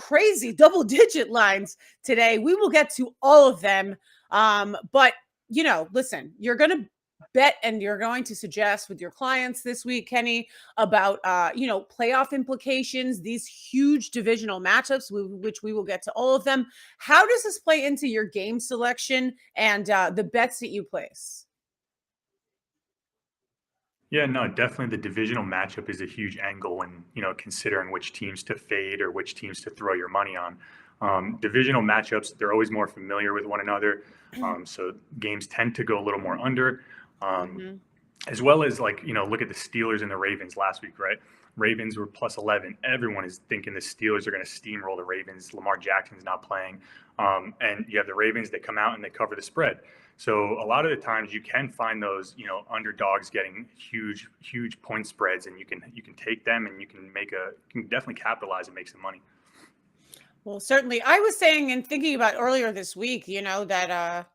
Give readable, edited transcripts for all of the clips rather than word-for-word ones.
crazy double-digit lines today. We will get to all of them. But, listen, you're going to bet and you're going to suggest with your clients this week, Kenny, about, playoff implications, these huge divisional matchups, which we will get to all of them. How does this play into your game selection and the bets that you place? Yeah, no, definitely the divisional matchup is a huge angle when, considering which teams to fade or which teams to throw your money on. Divisional matchups, they're always more familiar with one another. So games tend to go a little more under. As well as look at the Steelers and the Ravens last week, right? Ravens were plus 11. Everyone is thinking the Steelers are going to steamroll the Ravens. Lamar Jackson's not playing. And you have the Ravens that come out and they cover the spread. So a lot of the times you can find those, underdogs getting huge point spreads, and you can take them and you can definitely capitalize and make some money. Well, certainly. I was saying and thinking about earlier this week, that,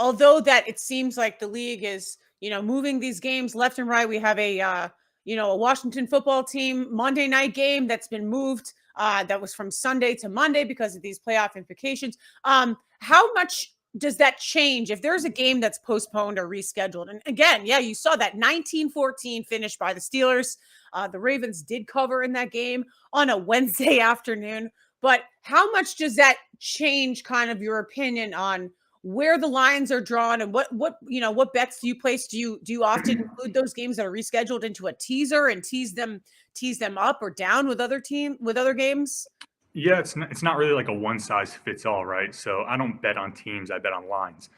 although that it seems like the league is, moving these games left and right, we have a Washington football team Monday night game that's been moved. That was from Sunday to Monday because of these playoff implications. How much does that change if there's a game that's postponed or rescheduled? And again, yeah, you saw that 19-14 finish by the Steelers. The Ravens did cover in that game on a Wednesday afternoon. But how much does that change kind of your opinion on where the lines are drawn and what bets do you place? Do you often include those games that are rescheduled into a teaser and tease them up or down with other games? Yeah, it's not really like a one size fits all, right? So I don't bet on teams, I bet on lines.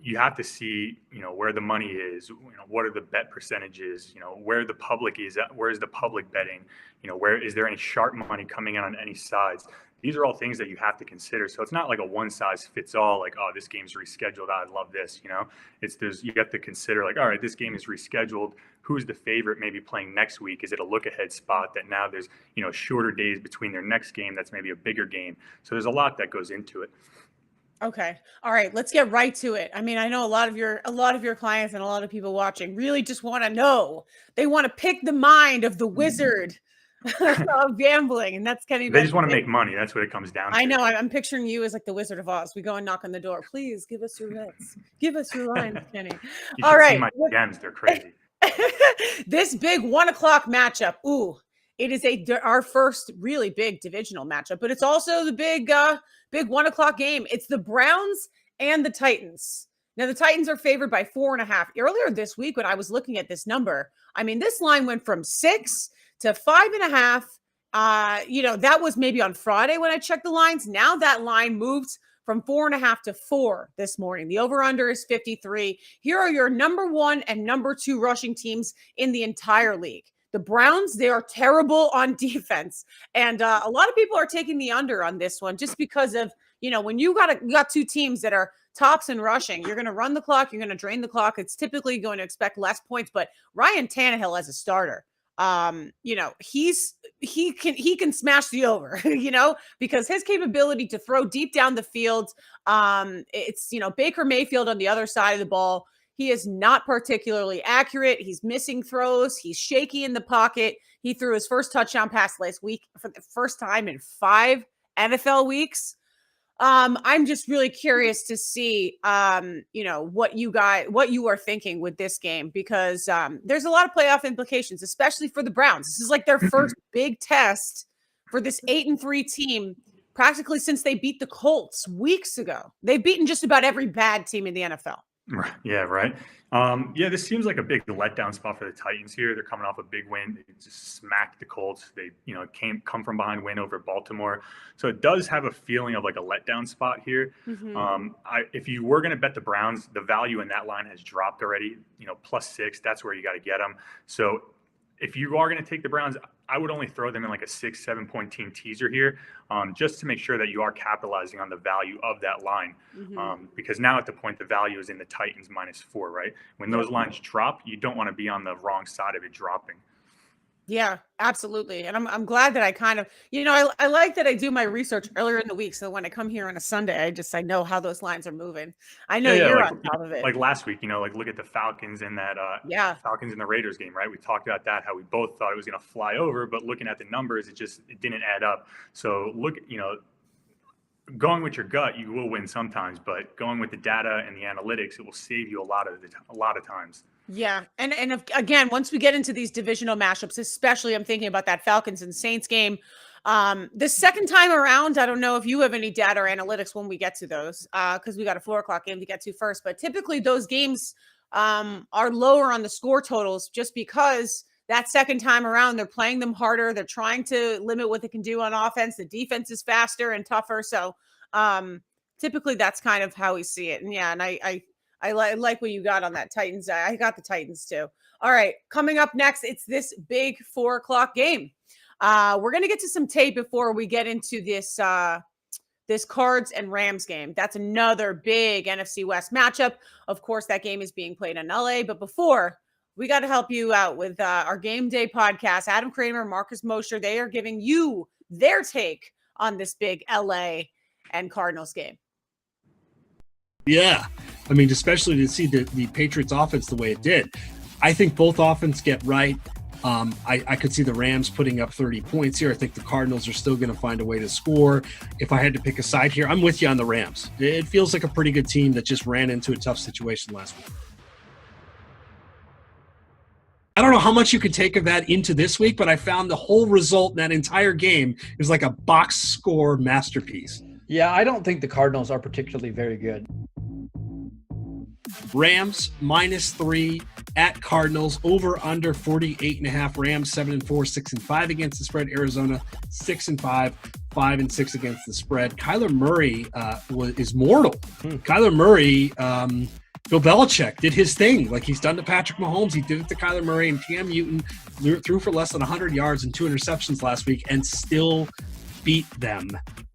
You have to see, where the money is, what are the bet percentages, where the public is at, where is the public betting, where is there any sharp money coming in on any sides? These are all things that you have to consider. So it's not like a one size fits all, like, oh, this game's rescheduled, I love this, you have to consider like, all right, this game is rescheduled. Who's the favorite maybe playing next week? Is it a look ahead spot that now there's, shorter days between their next game that's maybe a bigger game? So there's a lot that goes into it. Okay. All right. Let's get right to it. I mean, I know a lot of your clients and a lot of people watching really just want to know. They want to pick the mind of the wizard of gambling, and that's Kenny. They just want to make money. That's what it comes down to. I know. I'm picturing you as like the Wizard of Oz. We go and knock on the door. Please give us your bets. Give us your lines, Kenny. You should see my DMs. They're crazy. This big 1:00 matchup. Ooh. It is our first really big divisional matchup, but it's also the big 1:00 game. It's the Browns and the Titans. Now, the Titans are favored by 4.5. Earlier this week, when I was looking at this number, I mean, this line went from 6 to 5.5. That was maybe on Friday when I checked the lines. Now that line moved from 4.5 to 4 this morning. The over-under is 53. Here are your number 1 and number 2 rushing teams in the entire league. The Browns, they are terrible on defense. And a lot of people are taking the under on this one just because of, when you got two teams that are tops in rushing, you're going to run the clock, you're going to drain the clock. It's typically going to expect less points. But Ryan Tannehill as a starter, he can smash the over, because his capability to throw deep down the field, it's, Baker Mayfield on the other side of the ball. He is not particularly accurate. He's missing throws. He's shaky in the pocket. He threw his first touchdown pass last week for the first time in 5 NFL weeks. I'm just really curious to see, what you are thinking with this game, because there's a lot of playoff implications, especially for the Browns. This is like their first big test for this 8-3 team, practically since they beat the Colts weeks ago. They've beaten just about every bad team in the NFL. Yeah, right. This seems like a big letdown spot for the Titans here. They're coming off a big win. They just smacked the Colts. They, come from behind win over Baltimore. So it does have a feeling of like a letdown spot here. If you were going to bet the Browns, the value in that line has dropped already, +6. That's where you got to get them. So if you are going to take the Browns, I would only throw them in like a 6-7 point team teaser here, just to make sure that you are capitalizing on the value of that line. Because now at the point, the value is in the Titans -4, right? When those lines drop, you don't want to be on the wrong side of it dropping. Yeah, absolutely. And I'm glad that I kind of, I like that I do my research earlier in the week. So when I come here on a Sunday, I know how those lines are moving. I know Yeah, you're like on top of it. like last week, like look at the Falcons and that Yeah. Falcons and the Raiders game, right? We talked about that, how we both thought it was going to fly over, but looking at the numbers, it didn't add up. So going with your gut, you will win sometimes, but going with the data and the analytics, it will save you a lot of times. Yeah. Again, once we get into these divisional matchups, especially I'm thinking about that Falcons and Saints game. The second time around, I don't know if you have any data or analytics when we get to those, because we got a 4 o'clock game to get to first. But typically those games are lower on the score totals just because that second time around they're playing them harder. They're trying to limit what they can do on offense. The defense is faster and tougher. So typically that's kind of how we see it. And yeah, and I like what you got on that Titans. I got the Titans too. All right, coming up next, it's this big 4 o'clock game. We're gonna get to some tape before we get into this Cards and Rams game. That's another big NFC West matchup. Of course, that game is being played in LA. But before, we got to help you out with our game day podcast. Adam Kramer, Marcus Mosher, they are giving you their take on this big LA and Cardinals game. Yeah. I mean, especially to see the Patriots offense the way it did. I think both offense get right. I could see the Rams putting up 30 points here. I think the Cardinals are still going to find a way to score. If I had to pick a side here, I'm with you on the Rams. It feels like a pretty good team that just ran into a tough situation last week. I don't know how much you could take of that into this week, but I found the whole result in that entire game is like a box score masterpiece. Yeah, I don't think the Cardinals are particularly very good. Rams -3 at Cardinals, over under 48.5. Rams 7-4, 6-5 against the spread. Arizona 6-5, 5-6 against the spread. Kyler Murray is mortal. Kyler Murray, Bill Belichick did his thing like he's done to Patrick Mahomes. He did it to Kyler Murray, and Cam Newton threw for less than 100 yards and 2 interceptions last week and still beat them.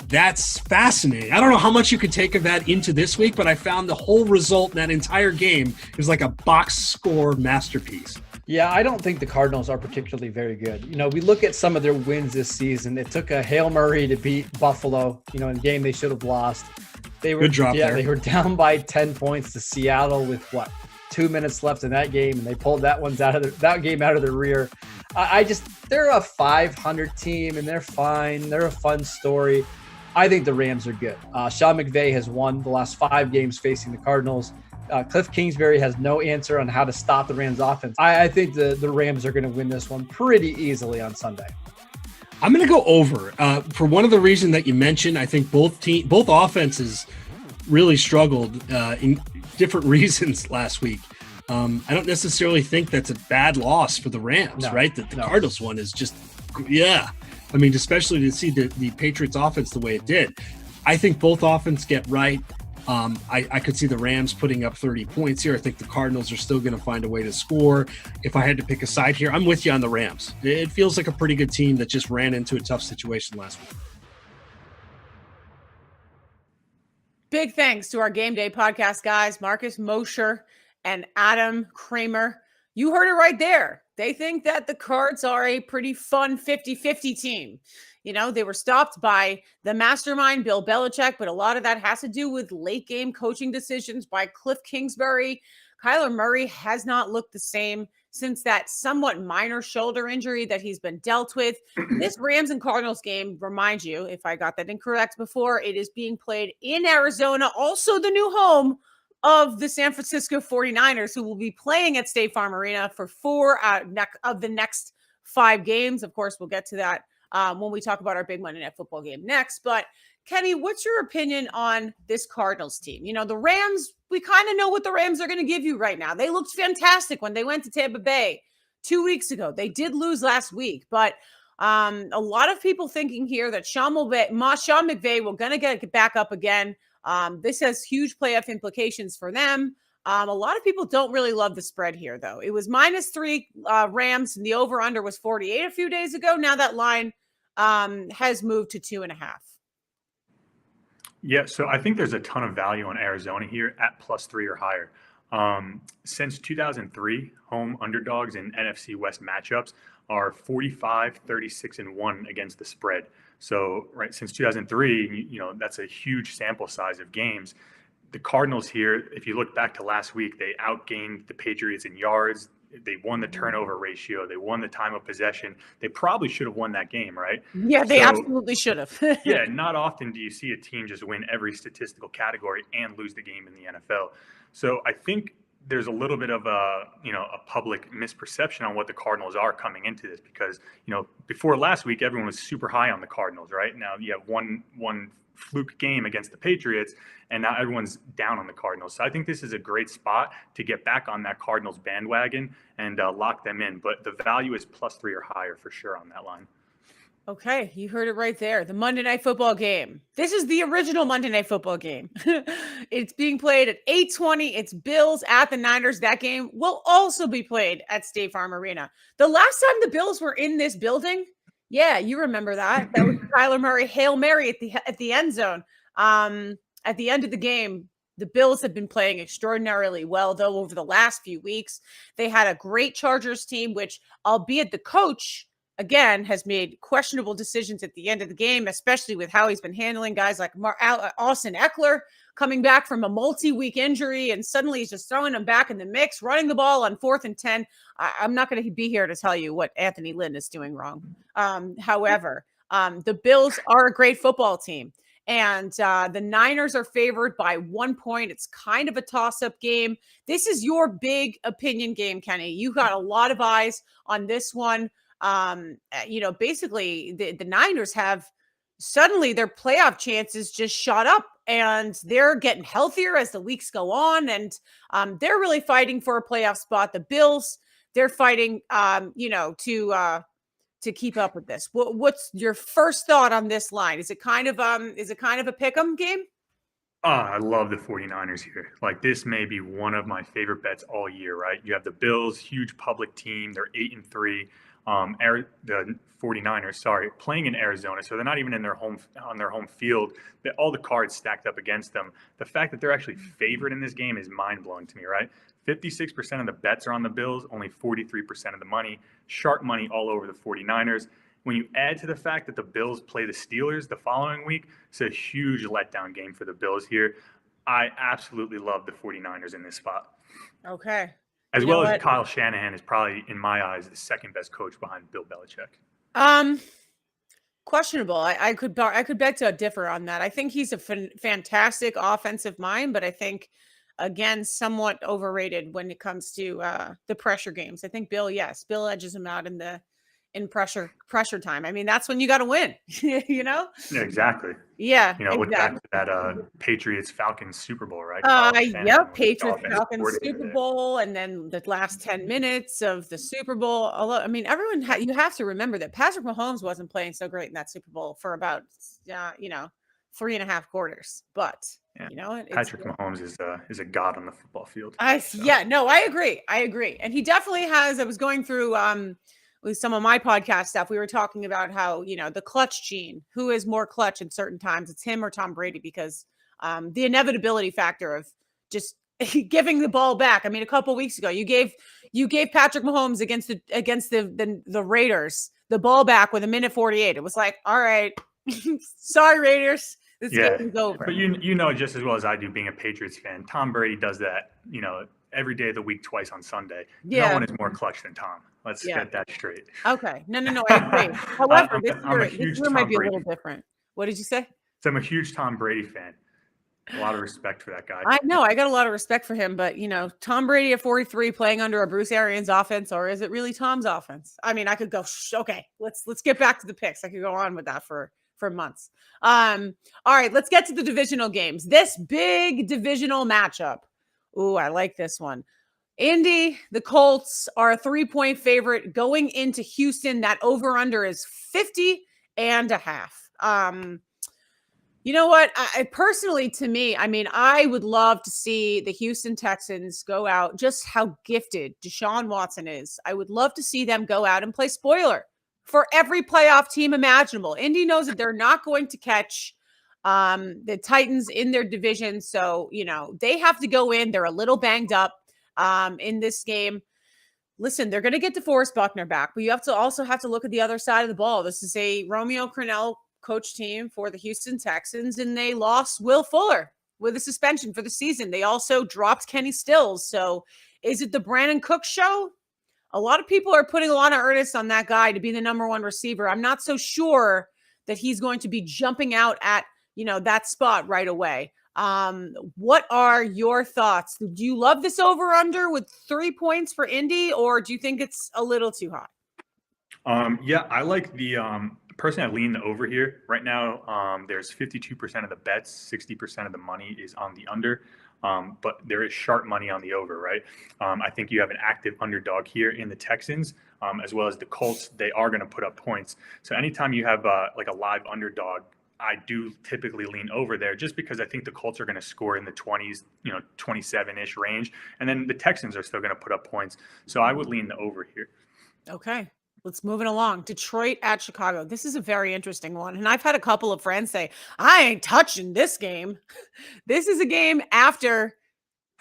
That's fascinating. I don't know how much you could take of that into this week, but I found the whole result in that entire game is like a box score masterpiece. Yeah, I don't think the Cardinals are particularly very good. We look at some of their wins this season. It took a Hail Murray to beat Buffalo, in a game they should have lost. Good drop there. They were down by 10 points to Seattle with 2 minutes left in that game, and they pulled that game out of their rear. They're a 500 team, and they're fine. They're a fun story. I think the Rams are good. Sean McVay has won the last 5 games facing the Cardinals. Cliff Kingsbury has no answer on how to stop the Rams offense. I think the Rams are going to win this one pretty easily on Sunday. I'm going to go over for one of the reasons that you mentioned. I think both offenses really struggled in different reasons last week. I don't necessarily think that's a bad loss for the Rams, right? The Cardinals one is just, yeah. I mean, especially to see the Patriots offense the way it did. I think both offense get right. I could see the Rams putting up 30 points here. I think the Cardinals are still going to find a way to score. If I had to pick a side here, I'm with you on the Rams. It feels like a pretty good team that just ran into a tough situation last week. Big thanks to our game day podcast guys, Marcus Mosher and Adam Kramer. You heard it right there. They think that the Cards are a pretty fun 50-50 team. They were stopped by the mastermind, Bill Belichick, but a lot of that has to do with late game coaching decisions by Cliff Kingsbury. Kyler Murray has not looked the same since that somewhat minor shoulder injury that he's been dealt with. This Rams and Cardinals game, remind you, if I got that incorrect before, it is being played in Arizona, also the new home of the San Francisco 49ers, who will be playing at State Farm Arena for 4 of the next 5 games. Of course, we'll get to that when we talk about our big Monday Night Football game next. But Kenny, what's your opinion on this Cardinals team? The Rams, we kind of know what the Rams are going to give you right now. They looked fantastic when they went to Tampa Bay 2 weeks ago. They did lose last week, but a lot of people thinking here that Sean McVay will going to get back up again. This has huge playoff implications for them. A lot of people don't really love the spread here, though. It was -3 Rams, and the over-under was 48 a few days ago. Now that line has moved to 2.5. Yeah, so I think there's a ton of value on Arizona here at +3 or higher. Since 2003, home underdogs in NFC West matchups, are 45, 36, and 1 against the spread. So, right, since 2003, that's a huge sample size of games. The Cardinals here, if you look back to last week, they outgained the Patriots in yards. They won the turnover ratio. They won the time of possession. They probably should have won that game, right? Yeah, they absolutely should have. Yeah, not often do you see a team just win every statistical category and lose the game in the NFL. So I think there's a little bit of a public misperception on what the Cardinals are coming into this, because before last week everyone was super high on the Cardinals, right? Now you have one fluke game against the Patriots, and now everyone's down on the Cardinals. So I think this is a great spot to get back on that Cardinals bandwagon and lock them in. But the value is +3 or higher for sure on that line. Okay, you heard it right there. The Monday Night Football game. This is the original Monday Night Football game. It's being played at 8:20. It's Bills at the Niners. That game will also be played at State Farm Arena. The last time the Bills were in this building, yeah, you remember that. That was Kyler Murray Hail Mary at the end zone. At the end of the game, the Bills have been playing extraordinarily well, though, over the last few weeks. They had a great Chargers team, which, albeit the coach, again, has made questionable decisions at the end of the game, especially with how he's been handling guys like Austin Eckler coming back from a multi-week injury, and suddenly he's just throwing them back in the mix, running the ball on 4th and 10. I'm not going to be here to tell you what Anthony Lynn is doing wrong. However, the Bills are a great football team, and the Niners are favored by 1 point. It's kind of a toss-up game. This is your big opinion game, Kenny. You got a lot of eyes on this one. Basically the Niners have suddenly their playoff chances just shot up, and they're getting healthier as the weeks go on. And they're really fighting for a playoff spot. The Bills, they're fighting, to keep up with this. What's your first thought on this line? Is it kind of a pick 'em game? I love the 49ers here. Like, this may be one of my favorite bets all year, right? You have the Bills, huge public team. They're 8-3. The 49ers, playing in Arizona, so they're not even on their home field. All the cards stacked up against them. The fact that they're actually favored in this game is mind-blowing to me, right? 56% of the bets are on the Bills, only 43% of the money. Sharp money all over the 49ers. When you add to the fact that the Bills play the Steelers the following week, it's a huge letdown game for the Bills here. I absolutely love the 49ers in this spot. Okay. As well as Kyle Shanahan is probably, in my eyes, the second best coach behind Bill Belichick. Questionable. I could beg to differ on that. I think he's a fantastic offensive mind, but I think, again, somewhat overrated when it comes to the pressure games. I think Bill edges him out in pressure time. I mean, that's when you got to win, Yeah, exactly. Yeah. Look back to that Patriots Falcons Super Bowl, right? Yep. Patriots Falcons Super Bowl. And then the last 10 minutes of the Super Bowl. Although, I mean, you have to remember that Patrick Mahomes wasn't playing so great in that Super Bowl for about, 3.5 quarters, but Patrick Mahomes is a god on the football field. I agree. And he definitely has. I was going through, with some of my podcast stuff, we were talking about how, the clutch gene, who is more clutch in certain times, it's him or Tom Brady, because the inevitability factor of just giving the ball back. I mean, a couple weeks ago, you gave Patrick Mahomes against the Raiders the ball back with 1:48. It was like, all right, sorry, Raiders, this game is over. But just as well as I do, being a Patriots fan, Tom Brady does that, every day of the week, twice on Sunday. Yeah. No one is more clutch than Tom. Let's get that straight. Okay. No, I agree. However, this year might be a little different. What did you say? So I'm a huge Tom Brady fan. A lot of respect for that guy. I know. I got a lot of respect for him, but Tom Brady at 43 playing under a Bruce Arians offense, or is it really Tom's offense? I mean, I could go, okay, let's get back to the picks. I could go on with that for months. All right, let's get to the divisional games. This big divisional matchup. Ooh, I like this one. Indy, the Colts are a 3-point favorite going into Houston. That over-under is 50.5. You know what? I personally, to me, I mean, I would love to see the Houston Texans go out, just how gifted Deshaun Watson is. I would love to see them go out and play spoiler for every playoff team imaginable. Indy knows that they're not going to catch the Titans in their division. So, they have to go in. They're a little banged up in this game. listen, they're going to get DeForest Buckner back, but you also have to look at the other side of the ball. This is a Romeo Crennel coach team for the Houston Texans, and they lost Will Fuller with a suspension for the season. They also dropped Kenny Stills. So is it the Brandon Cook show? A lot of people are putting a lot of earnest on that guy to be the number one receiver. I'm not so sure that he's going to be jumping out at, that spot right away. What are your thoughts? Do you love this over under with 3 points for Indy, or do you think it's a little too high? Yeah, I like the person I lean the over here right now. There's 52% of the bets, 60% of the money is on the under. But there is sharp money on the over, right? I think you have an active underdog here in the Texans, as well as the Colts. They are going to put up points. So anytime you have like a live underdog, I do typically lean over there just because I think the Colts are going to score in the 20s, 27-ish range. And then the Texans are still going to put up points. So I would lean the over here. Okay. Let's move it along. Detroit at Chicago. This is a very interesting one. And I've had a couple of friends say, I ain't touching this game. This is a game after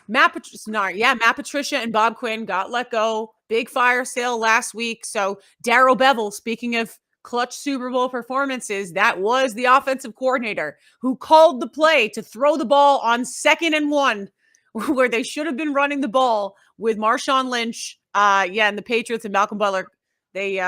Matt Patricia and Bob Quinn got let go. Big fire sale last week. So Darrell Bevell, speaking of clutch Super Bowl performances, that was the offensive coordinator who called the play to throw the ball on 2nd and 1, where they should have been running the ball with Marshawn Lynch. And the Patriots and Malcolm Butler. They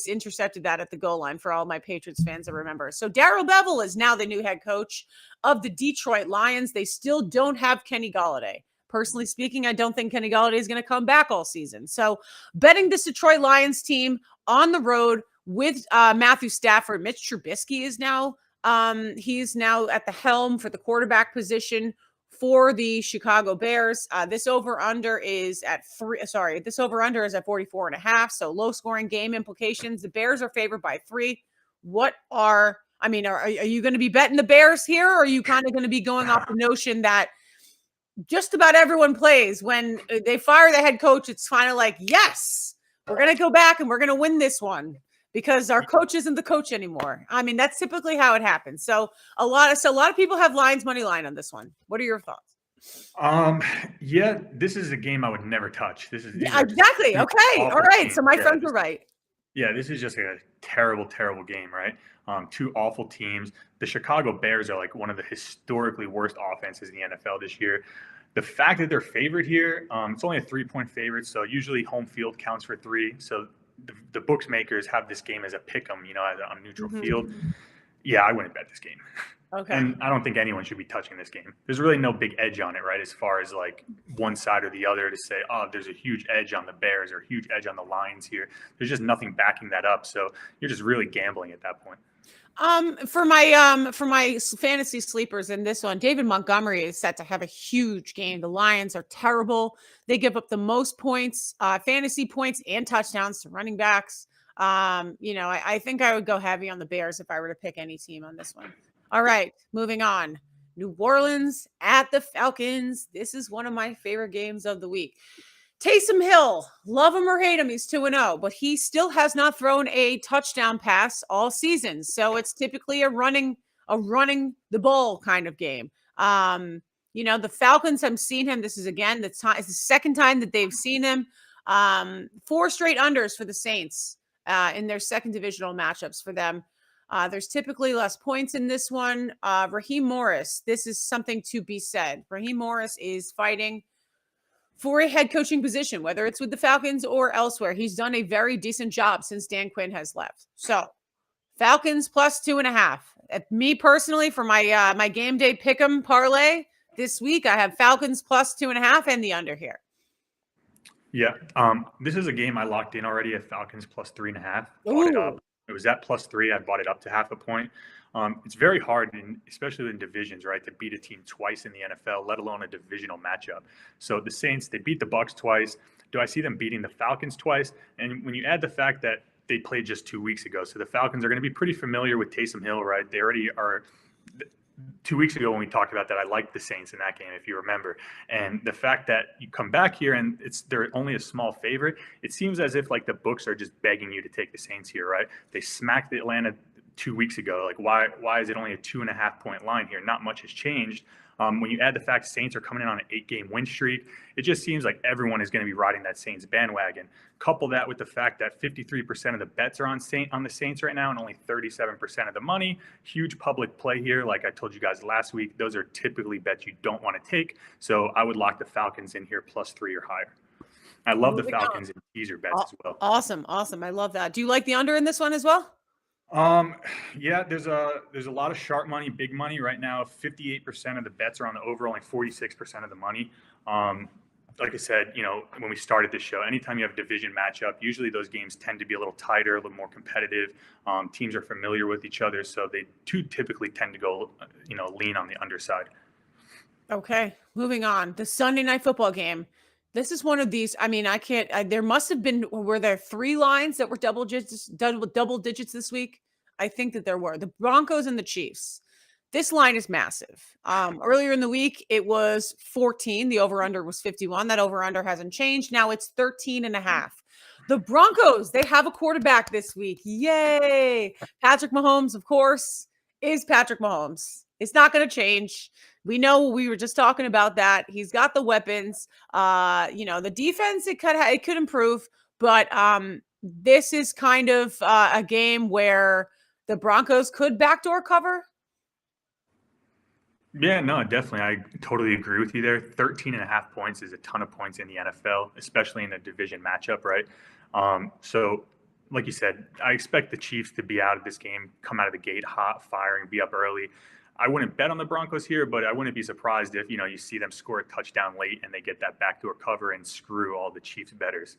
intercepted that at the goal line for all my Patriots fans that remember. So Darrell Bevell is now the new head coach of the Detroit Lions. They still don't have Kenny Golladay. Personally speaking, I don't think Kenny Golladay is going to come back all season. So betting this Detroit Lions team on the road with Matthew Stafford. Mitch Trubisky is now he's now at the helm for the quarterback position for the Chicago Bears. This over-under is at 44.5. So low-scoring game implications. The Bears are favored by 3. Are you going to be betting the Bears here, or are you kind of going to be going off the notion that just about everyone plays when they fire the head coach? It's kind of like, yes, we're going to go back and we're going to win this one because our coach isn't the coach anymore. I mean, that's typically how it happens. So a lot of people have Lions money line on this one. What are your thoughts? Yeah, this is a game I would never touch. This is exactly. Okay. All right. Teams. So my friends were right. Yeah, this is just a terrible, terrible game, right? Two awful teams. The Chicago Bears are like one of the historically worst offenses in the NFL this year. The fact that they're favored here, it's only a 3-point favorite, so usually home field counts for 3. So the bookmakers have this game as a pick 'em, on a neutral field. Yeah, I wouldn't bet this game. Okay. And I don't think anyone should be touching this game. There's really no big edge on it, right? As far as like one side or the other to say, oh, there's a huge edge on the Bears or a huge edge on the Lions here. There's just nothing backing that up. So you're just really gambling at that point. For my fantasy sleepers in this one, David Montgomery is set to have a huge game. The Lions are terrible. They give up the most points, fantasy points and touchdowns to running backs. I think I would go heavy on the Bears if I were to pick any team on this one. All right, moving on. New Orleans at the Falcons. This is one of my favorite games of the week. Taysom Hill, love him or hate him, he's 2-0, but he still has not thrown a touchdown pass all season. So it's typically a running the ball kind of game. The Falcons have seen him. This is again it's the second time that they've seen him. 4 straight unders for the Saints in their second divisional matchups for them. There's typically less points in this one. Raheem Morris, this is something to be said. Raheem Morris is fighting for a head coaching position, whether it's with the Falcons or elsewhere. He's done a very decent job since Dan Quinn has left. So Falcons plus 2.5. Me personally, for my my game day pick'em parlay this week, I have Falcons plus 2.5 and the under here. Yeah. This is a game I locked in already at Falcons plus 3.5. Bought it up. It was at plus 3. I bought it up to 0.5 point. It's very hard, especially in divisions, right, to beat a team twice in the NFL, let alone a divisional matchup. So the Saints, they beat the Bucs twice. Do I see them beating the Falcons twice? And when you add the fact that they played just 2 weeks ago, so the Falcons are going to be pretty familiar with Taysom Hill, right? They already are. 2 weeks ago when we talked about that, I liked the Saints in that game, if you remember. And the fact that you come back here and they're only a small favorite, it seems as if like the books are just begging you to take the Saints here, right? They smacked the Atlanta 2 weeks ago. Like, why is it only a 2.5-point line here? Not much has changed. When you add the fact Saints are coming in on an 8-game win streak, it just seems like everyone is going to be riding that Saints bandwagon. Couple that with the fact that 53% of the bets are on the Saints right now and only 37% of the money. Huge public play here. Like I told you guys last week, those are typically bets you don't want to take. So I would lock the Falcons in here +3 or higher. I love the Falcons in teaser bets as well. Awesome. I love that. Do you like the under in this one as well? Yeah, there's a lot of sharp money, big money right now. 58% of the bets are on the over, only 46% of the money. Like I said, when we started this show, anytime you have a division matchup, usually those games tend to be a little tighter, a little more competitive. Teams are familiar with each other, so they typically tend to go, lean on the underside. Okay, moving on. The Sunday night football game. This is one of these. I mean, there must have been, were there 3 lines that were double digits this week? I think that there were. The Broncos and the Chiefs. This line is massive. Earlier in the week, it was 14. The over-under was 51. That over-under hasn't changed. Now it's 13.5. The Broncos, they have a quarterback this week. Yay. Patrick Mahomes, of course, is Patrick Mahomes. It's not going to change. We know, we were just talking about that. He's got the weapons. The defense, it could improve, but this is kind of a game where the Broncos could backdoor cover. Yeah, no, definitely. I totally agree with you there. 13.5 points is a ton of points in the NFL, especially in a division matchup, right? So like you said, I expect the Chiefs to be out of this game, come out of the gate hot, firing, be up early. I wouldn't bet on the Broncos here, but I wouldn't be surprised if, you see them score a touchdown late and they get that backdoor cover and screw all the Chiefs bettors.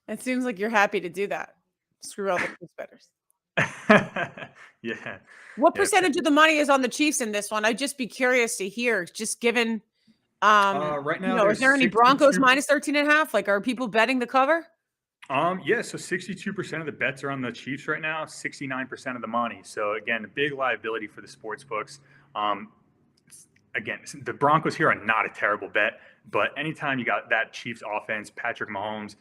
It seems like you're happy to do that. Screw all the Chiefs bettors. Yeah. What percentage of the money is on the Chiefs in this one? I'd just be curious to hear, just given, right now, is there any Broncos minus 13.5? Like, are people betting the cover? Yeah, so 62% of the bets are on the Chiefs right now, 69% of the money. So again, a big liability for the sports books. Again, the Broncos here are not a terrible bet, but anytime you got that Chiefs offense, Patrick Mahomes,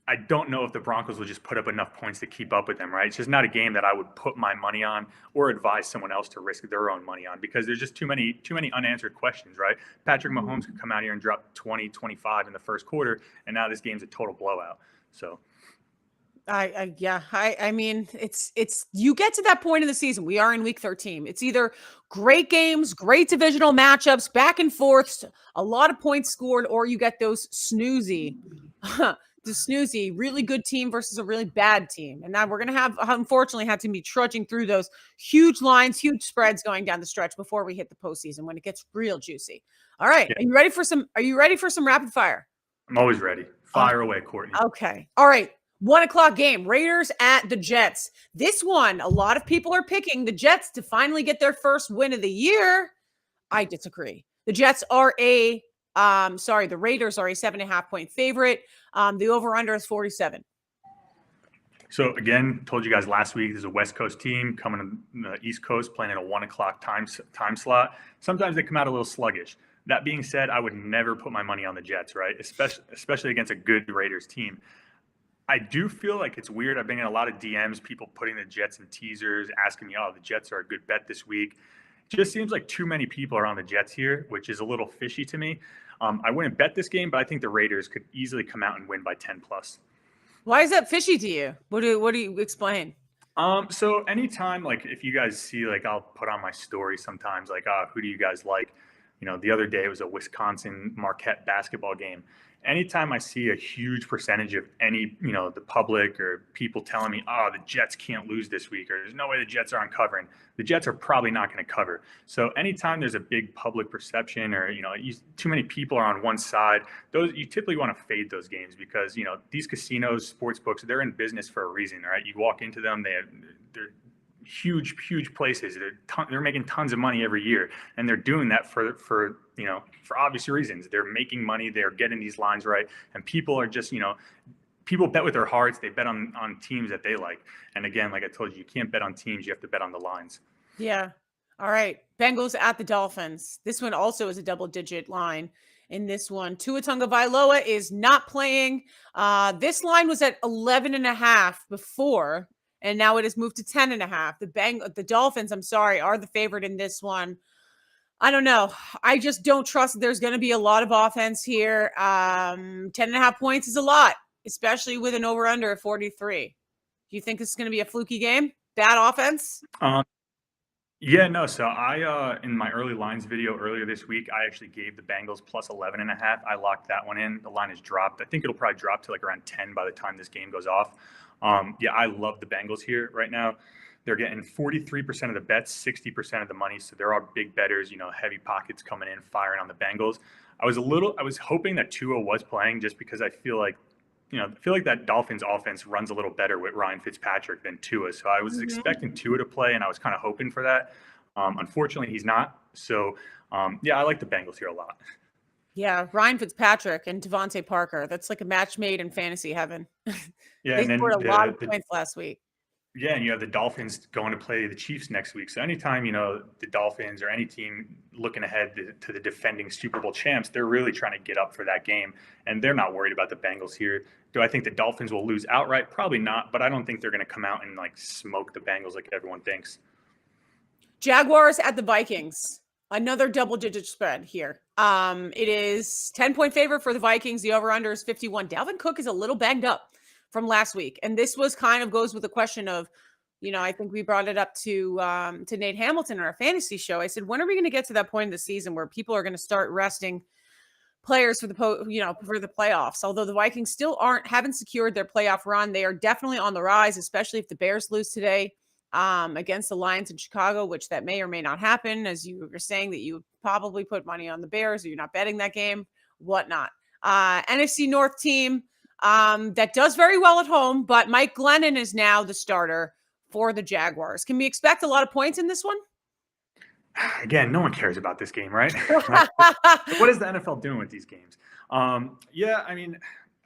I don't know if the Broncos will just put up enough points to keep up with them, right? It's just not a game that I would put my money on or advise someone else to risk their own money on, because there's just too many unanswered questions, right? Patrick Mahomes could come out here and drop 20, 25 in the first quarter, and now this game's a total blowout. So I mean, it's you get to that point in the season. We are in week 13. It's either great games, great divisional matchups, back and forth, a lot of points scored, or you get those snoozy really good team versus a really bad team. And now we're going to unfortunately have to be trudging through those huge lines, huge spreads going down the stretch before we hit the postseason when it gets real juicy. All right. Yeah. Are you ready for some rapid fire? I'm always ready. Fire away, Courtney. Okay. All right. 1:00 game, Raiders at the Jets. This one, a lot of people are picking the Jets to finally get their first win of the year. I disagree. The Jets are the Raiders are a 7.5-point favorite. The over-under is 47. So again, told you guys last week, there's a West Coast team coming to the East Coast playing at a 1:00 time slot. Sometimes they come out a little sluggish. That being said, I would never put my money on the Jets, right? Especially against a good Raiders team. I do feel like it's weird. I've been getting a lot of DMs, people putting the Jets in teasers, asking me, oh, the Jets are a good bet this week. Just seems like too many people are on the Jets here, which is a little fishy to me. I wouldn't bet this game, but I think the Raiders could easily come out and win by 10+. Why is that fishy to you? What do you explain? So anytime, like, if you guys see, like, I'll put on my story sometimes, like, who do you guys like? The other day it was a Wisconsin Marquette basketball game. Anytime I see a huge percentage of any, the public or people telling me, oh, the Jets can't lose this week, or there's no way the Jets are uncovering, the Jets are probably not going to cover. So anytime there's a big public perception or, too many people are on one side, you typically want to fade those games because, these casinos, sports books, they're in business for a reason, right? You walk into them, they're huge places. They're making tons of money every year, and they're doing that for obvious reasons. They're making money, they're getting these lines right, and people are just, people bet with their hearts. They bet on teams that they like. And again, like I told you can't bet on teams, you have to bet on the lines. Yeah. All right. Bengals at the Dolphins. This one also is a double-digit line. In this one, Tua Tagovailoa is not playing. This line was at 11.5 before. and now it has moved to 10.5. The Dolphins, I'm sorry, are the favorite in this one. I don't know. I just don't trust that there's going to be a lot of offense here. 10.5 points is a lot, especially with an over-under of 43. Do you think this is going to be a fluky game? Bad offense? Yeah, no. So I, in my early lines video earlier this week, I actually gave the Bengals plus 11.5. I locked that one in. The line has dropped. I think it'll probably drop to like around 10 by the time this game goes off. Yeah, I love the Bengals here right now. They're getting 43% of the bets, 60% of the money. So there are big bettors, heavy pockets coming in, firing on the Bengals. I was hoping that Tua was playing just because I feel like that Dolphins offense runs a little better with Ryan Fitzpatrick than Tua. So I was expecting Tua to play, and I was kind of hoping for that. Unfortunately, he's not. So, yeah, I like the Bengals here a lot. Yeah, Ryan Fitzpatrick and Devontae Parker. That's like a match made in fantasy heaven. Yeah, They and then scored a lot of points last week. Yeah, and you have the Dolphins going to play the Chiefs next week. So anytime, the Dolphins or any team looking ahead to the defending Super Bowl champs, they're really trying to get up for that game. And they're not worried about the Bengals here. Do I think the Dolphins will lose outright? Probably not, but I don't think they're going to come out and smoke the Bengals like everyone thinks. Jaguars at the Vikings. Another double-digit spread here. It is 10-point favorite for the Vikings. The over-under is 51. Dalvin Cook is a little banged up from last week. And this was kind of goes with the question of, I think we brought it up to Nate Hamilton in our fantasy show. I said, when are we going to get to that point in the season where people are going to start resting players for the for the playoffs? Although the Vikings still haven't secured their playoff run, they are definitely on the rise, especially if the Bears lose today against the Lions in Chicago, which that may or may not happen. As you were saying that you probably put money on the Bears, or you're not betting that game, whatnot. NFC North team that does very well at home, but Mike Glennon is now the starter for the Jaguars. Can we expect a lot of points in this one? Again, no one cares about this game, right? What is the NFL doing with these games? Yeah, I mean,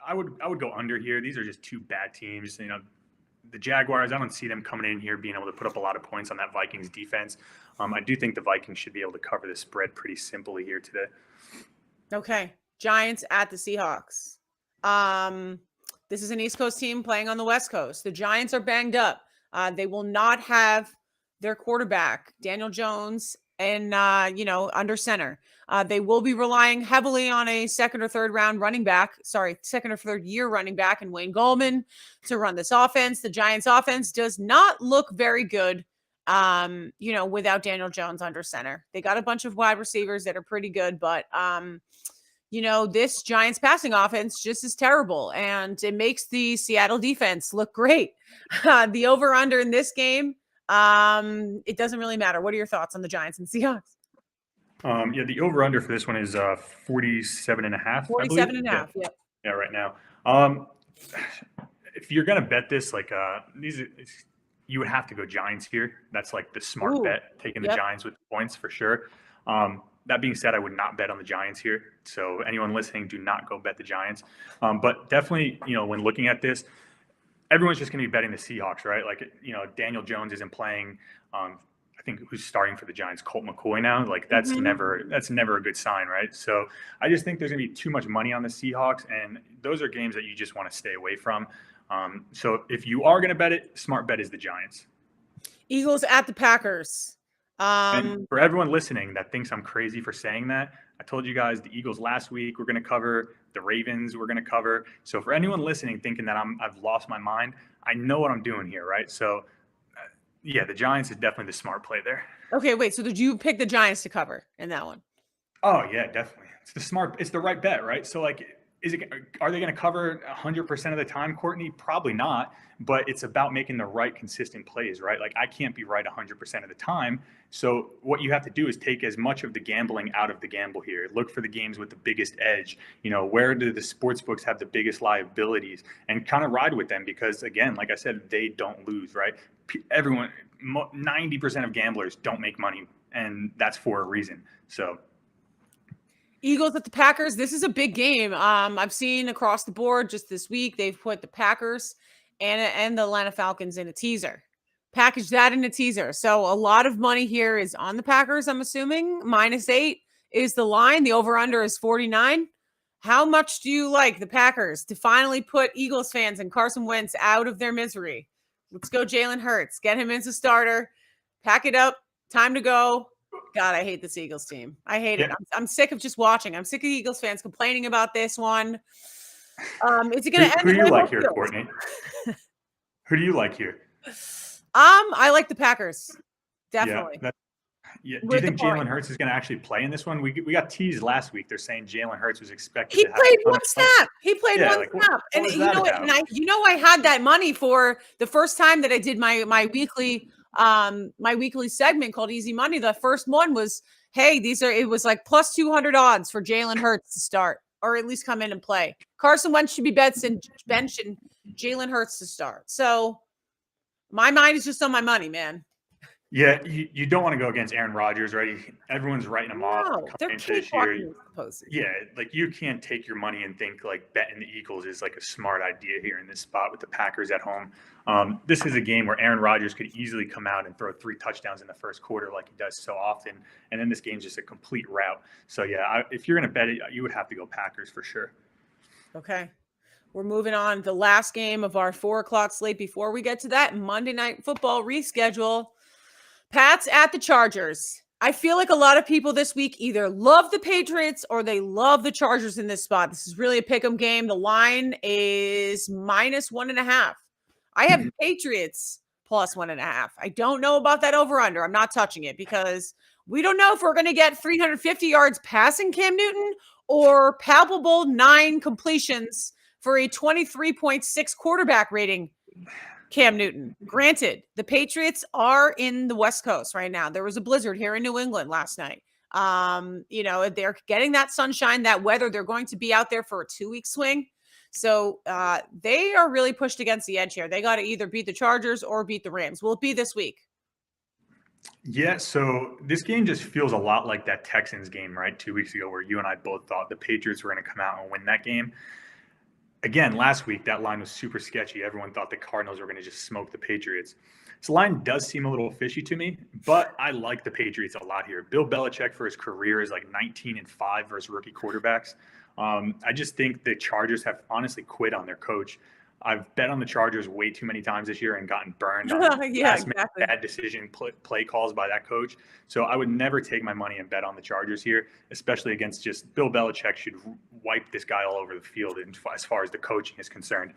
I would go under here. These are just two bad teams. The Jaguars, I don't see them coming in here being able to put up a lot of points on that Vikings defense. I do think the Vikings should be able to cover the spread pretty simply here today. Okay. Giants at the Seahawks. This is an East Coast team playing on the West Coast. The Giants are banged up. They will not have their quarterback, Daniel Jones, and under center. They will be relying heavily on a second or third year running back in Wayne Gallman to run this offense. The Giants offense does not look very good, without Daniel Jones under center. They got a bunch of wide receivers that are pretty good, but this Giants passing offense just is terrible, and it makes the Seattle defense look great. The over-under in this game, it doesn't really matter. What are your thoughts on the Giants and Seahawks? Yeah, the over-under for this one is 47.5. 47.5, yeah. Yeah, right now. If you're going to bet this, you would have to go Giants here. That's the smart bet, taking the Giants with points for sure. That being said, I would not bet on the Giants here. So anyone listening, do not go bet the Giants. But definitely, when looking at this, everyone's just going to be betting the Seahawks, right? Daniel Jones isn't playing. I think who's starting for the Giants, Colt McCoy now. That's never a good sign, right? So I just think there's going to be too much money on the Seahawks, and those are games that you just want to stay away from. So if you are going to bet it, smart bet is the Giants. Eagles at the Packers. And for everyone listening that thinks I'm crazy for saying that, I told you guys the Eagles last week we're going to cover, the Ravens we're going to cover. So for anyone listening thinking that I've lost my mind, I know what I'm doing here, right? So yeah, the Giants is definitely the smart play there. Okay, wait. So did you pick the Giants to cover in that one? Oh yeah, definitely. It's the right bet, right? So are they going to cover 100% of the time, Courtney? Probably not, but it's about making the right consistent plays, right? I can't be right 100% of the time. So what you have to do is take as much of the gambling out of the gamble here. Look for the games with the biggest edge. Where do the sports books have the biggest liabilities, and kind of ride with them, because again, like I said, they don't lose, right? 90% of gamblers don't make money, and that's for a reason. So Eagles at the Packers. This is a big game. I've seen across the board just this week, they've put the Packers and the Atlanta Falcons in a teaser. Package that in a teaser. So a lot of money here is on the Packers, I'm assuming. -8 is the line. The over-under is 49. How much do you like the Packers to finally put Eagles fans and Carson Wentz out of their misery? Let's go, Jalen Hurts. Get him as a starter. Pack it up. Time to go. God, I hate this Eagles team. I hate it. I'm sick of just watching. I'm sick of Eagles fans complaining about this one. Is it going to end? Who do you like here, Courtney? Who do you like here? I like the Packers. Definitely. Yeah. Do you think Jalen Hurts is going to actually play in this one? We got teased last week. They're saying Jalen Hurts was expected. He played one snap. He played one snap. And I had that money for the first time that I did my weekly segment called Easy Money. The first one was, hey, it was like plus 200 odds for Jalen Hurts to start, or at least come in and play. Carson Wentz should be benched and Jalen Hurts to start. So my mind is just on my money, man. Yeah, you don't want to go against Aaron Rodgers, right? Everyone's writing him off. They're cakewalking. Yeah, like you can't take your money and think like betting the Eagles is like a smart idea here in this spot with the Packers at home. This is a game where Aaron Rodgers could easily come out and throw 3 touchdowns in the first quarter like he does so often. And then this game's just a complete rout. So, yeah, if you're going to bet it, you would have to go Packers for sure. Okay. We're moving on. The last game of our 4 o'clock slate. Before we get to that, Monday Night Football reschedule. Pats at the Chargers. I feel like a lot of people this week either love the Patriots or they love the Chargers in this spot. This is really a pick'em game. The line is -1.5. I have Patriots plus 1.5. I don't know about that over-under. I'm not touching it because we don't know if we're going to get 350 yards passing Cam Newton or palpable 9 completions for a 23.6 quarterback rating Cam Newton. Granted, the Patriots are in the West Coast right now. There was a blizzard here in New England last night. They're getting that sunshine, that weather. They're going to be out there for a 2-week swing. So they are really pushed against the edge here. They got to either beat the Chargers or beat the Rams. Will it be this week? Yeah, so this game just feels a lot like that Texans game, right? 2 weeks ago where you and I both thought the Patriots were going to come out and win that game. Again, last week, that line was super sketchy. Everyone thought the Cardinals were going to just smoke the Patriots. This line does seem a little fishy to me, but I like the Patriots a lot here. Bill Belichick for his career is like 19-5 versus rookie quarterbacks. I just think the Chargers have honestly quit on their coach. I've bet on the Chargers way too many times this year and gotten burned on bad decision play calls by that coach. So I would never take my money and bet on the Chargers here, especially against just Bill Belichick should wipe this guy all over the field as far as the coaching is concerned.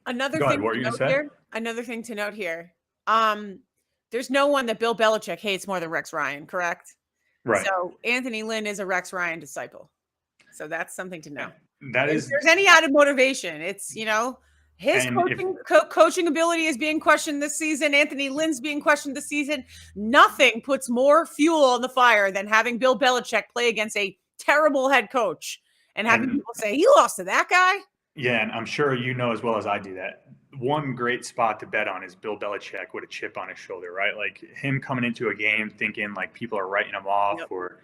Another thing to note here. There's no one that Bill Belichick hates more than Rex Ryan, correct? Right. So Anthony Lynn is a Rex Ryan disciple. So that's something to know. If there's any added motivation, it's, his coaching ability is being questioned this season. Anthony Lynn's being questioned this season. Nothing puts more fuel on the fire than having Bill Belichick play against a terrible head coach and having people say, he lost to that guy. Yeah, and I'm sure you know as well as I do that one great spot to bet on is Bill Belichick with a chip on his shoulder, right? Like him coming into a game thinking like people are writing him off or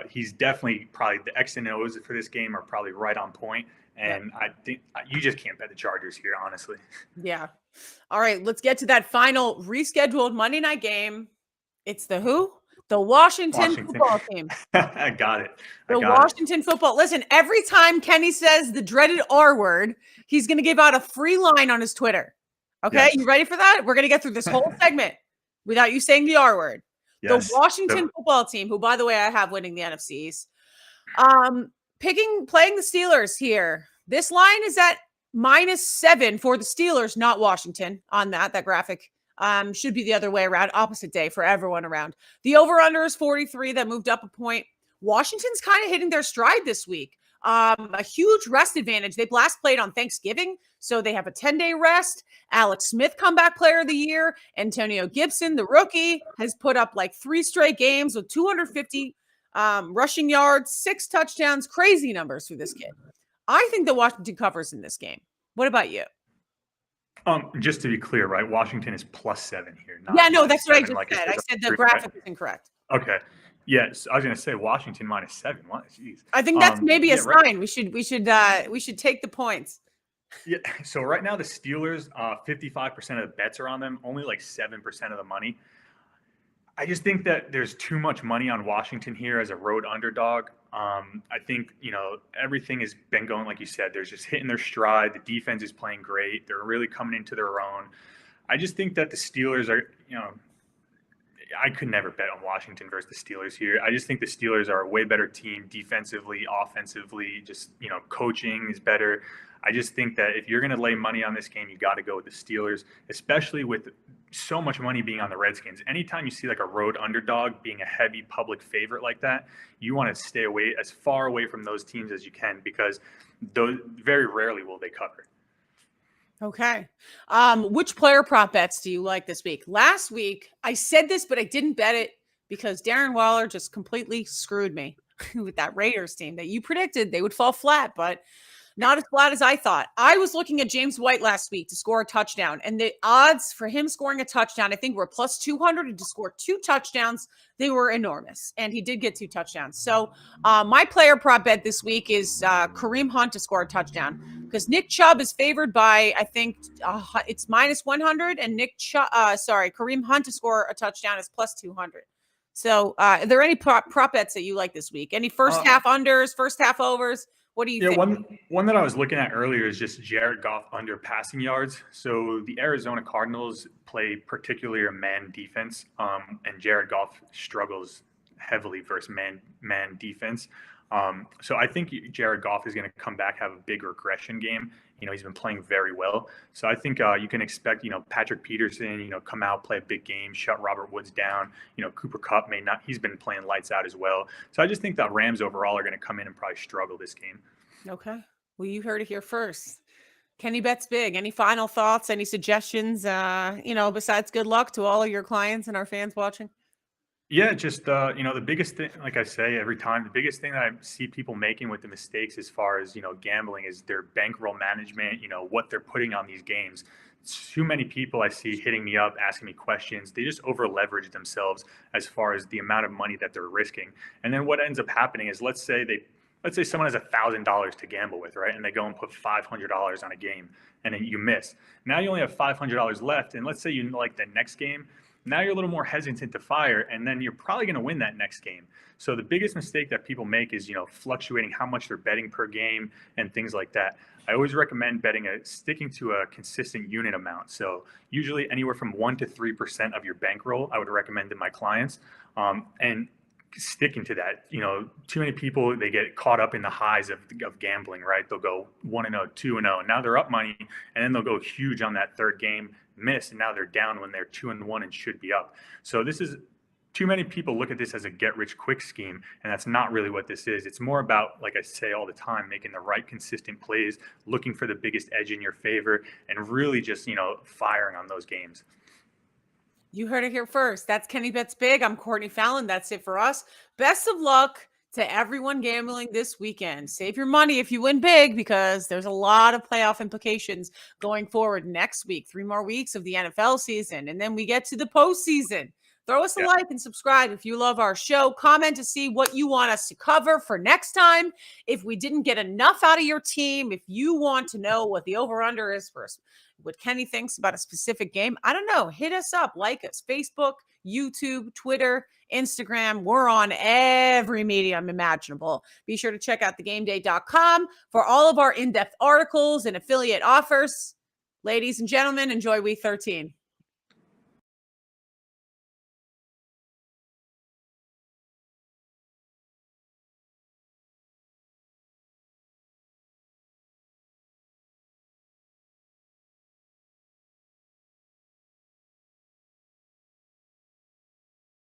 he's definitely probably the X and O's for this game are probably right on point. And I think you just can't bet the Chargers here, honestly. Yeah. All right, let's get to that final rescheduled Monday night game. It's the who? The Washington football team. I got it. Washington football. Listen, every time Kenny says the dreaded R word, he's going to give out a free line on his Twitter. Okay, yes. You ready for that? We're going to get through this whole segment without you saying the R word. Yes. The Washington football team, who, by the way, I have winning the NFCs, playing the Steelers here. This line is at -7 for the Steelers, not Washington. On that graphic should be the other way around, opposite day for everyone around. The over/under is 43. That moved up a point. Washington's kind of hitting their stride this week. A huge rest advantage. They last played on Thanksgiving, so they have a 10-day rest. Alex Smith, comeback player of the year. Antonio Gibson, the rookie, has put up like 3 straight games with 250 rushing yards, 6 touchdowns. Crazy numbers for this kid. I think the Washington covers in this game. What about you? Just to be clear, right? Washington is +7 here. That's what I just said. I said the graphic is incorrect. Okay. Yes, I was going to say Washington -7. What? Jeez. I think that's maybe a sign. Right. We should take the points. Yeah. So right now the Steelers, 55% of the bets are on them. Only like 7% of the money. I just think that there's too much money on Washington here as a road underdog. I think, everything has been going, like you said, they're just hitting their stride. The defense is playing great. They're really coming into their own. I just think that the Steelers are, I could never bet on Washington versus the Steelers here. I just think the Steelers are a way better team defensively, offensively, just, coaching is better. I just think that if you're going to lay money on this game, you got to go with the Steelers, especially with so much money being on the Redskins. Anytime you see like a road underdog being a heavy public favorite like that, you want to stay away as far away from those teams as you can, because those very rarely will they cover. Okay. Which player prop bets do you like this week? Last week, I said this, but I didn't bet it because Darren Waller just completely screwed me with that Raiders team that you predicted they would fall flat, but not as flat as I thought. I was looking at James White last week to score a touchdown, and the odds for him scoring a touchdown, I think, were plus 200, and to score 2 touchdowns, they were enormous, and he did get 2 touchdowns. So my player prop bet this week is Kareem Hunt to score a touchdown, because Nick Chubb is favored by, I think, it's minus 100, and Kareem Hunt to score a touchdown is plus 200. So are there any prop bets that you like this week? Any first half unders, first half overs? What do you think? One that I was looking at earlier is just Jared Goff under passing yards. So the Arizona Cardinals play particularly a man defense, and Jared Goff struggles heavily versus man defense. So I think Jared Goff is going to come back, have a big regression game. He's been playing very well. So I think you can expect, Patrick Peterson, come out, play a big game, shut Robert Woods down. Cooper Kupp may not, he's been playing lights out as well. So I just think that Rams overall are going to come in and probably struggle this game. Okay. Well, you heard it here first. Kenny bets big. Any final thoughts, any suggestions, besides good luck to all of your clients and our fans watching? Yeah, just, the biggest thing, like I say every time, the biggest thing that I see people making with the mistakes as far as, gambling is their bankroll management, what they're putting on these games. Too many people I see hitting me up, asking me questions. They just over leverage themselves as far as the amount of money that they're risking. And then what ends up happening is, let's say someone has $1,000 to gamble with, right? And they go and put $500 on a game, and then you miss. Now you only have $500 left. And let's say you like the next game. Now you're a little more hesitant to fire, and then you're probably going to win that next game. So the biggest mistake that people make is, fluctuating how much they're betting per game and things like that. I always recommend sticking to a consistent unit amount. So usually anywhere from 1% to 3% of your bankroll, I would recommend to my clients. And sticking to that, too many people, they get caught up in the highs of gambling, right? They'll go 1-0, 2-0, and now they're up money, and then they'll go huge on that third game, miss, and now they're down when they're 2-1 and should be up. So this is, too many people look at this as a get rich quick scheme, and that's not really what this is. It's more about, like I say all the time, making the right consistent plays, looking for the biggest edge in your favor, and really just, firing on those games. You heard it here first. That's Kenny Bets Big. I'm Courtney Fallon. That's it for us. Best of luck to everyone gambling this weekend. Save your money if you win big, because there's a lot of playoff implications going forward next week. 3 more weeks of the NFL season, and then we get to the postseason. Throw us a like and subscribe if you love our show. Comment to see what you want us to cover for next time. If we didn't get enough out of your team, if you want to know what the over-under is for what Kenny thinks about a specific game, I don't know. Hit us up, like us, Facebook, YouTube, Twitter, Instagram. We're on every medium imaginable. Be sure to check out thegameday.com for all of our in-depth articles and affiliate offers. Ladies and gentlemen, enjoy week 13.